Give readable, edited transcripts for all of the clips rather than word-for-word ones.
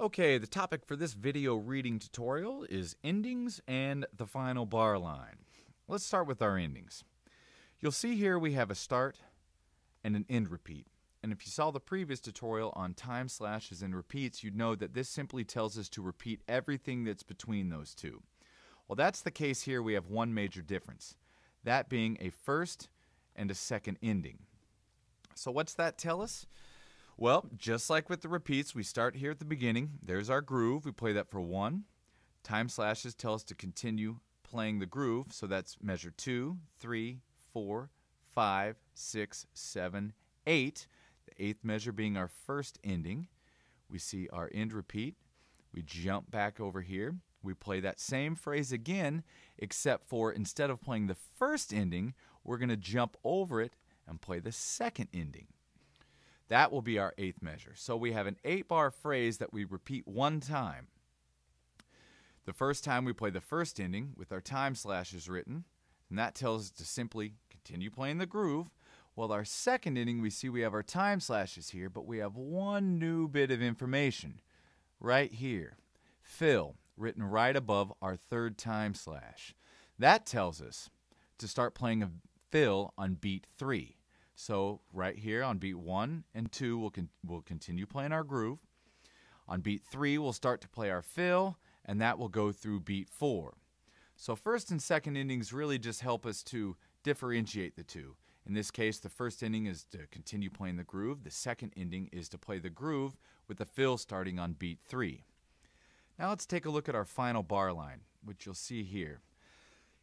Okay, the topic for this video reading tutorial is endings and the final bar line. Let's start with our endings. You'll see here we have a start and an end repeat. And if you saw the previous tutorial on time slashes and repeats, you'd know that this simply tells us to repeat everything that's between those two. Well, that's the case here. We have one major difference, that being a first and a second ending. So what's that tell us? Well, just like with the repeats, we start here at the beginning. There's our groove. We play that for 1. Time slashes tell us to continue playing the groove, so that's measure 2, 3, 4, 5, 6, 7, 8. The 8th measure being our first ending. We see our end repeat. We jump back over here. We play that same phrase again, except for instead of playing the first ending, we're going to jump over it and play the second ending. That will be our 8th measure. So we have an 8-bar phrase that we repeat one time. The first time we play the first ending with our time slashes written, and that tells us to simply continue playing the groove. While our second ending, we see we have our time slashes here, but we have one new bit of information right here. Fill, written right above our third time slash. That tells us to start playing a fill on beat 3. So right here on beat 1 and 2, we'll continue playing our groove. On beat 3, we'll start to play our fill, and that will go through beat 4. So first and second endings really just help us to differentiate the two. In this case, the first ending is to continue playing the groove. The second ending is to play the groove with the fill starting on beat 3. Now let's take a look at our final bar line, which you'll see here.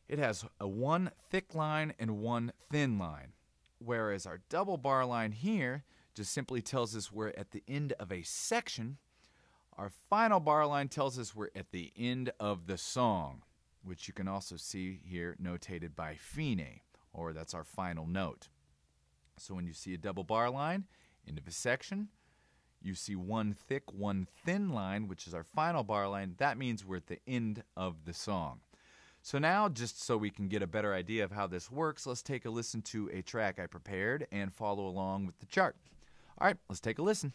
It has a 1 thick line and 1 thin line. Whereas our double bar line here just simply tells us we're at the end of a section. Our final bar line tells us we're at the end of the song, which you can also see here notated by fine, or that's our final note. So when you see a double bar line, end of a section, you see 1 thick, 1 thin line, which is our final bar line. That means we're at the end of the song. So now, just so we can get a better idea of how this works, let's take a listen to a track I prepared and follow along with the chart. All right, let's take a listen.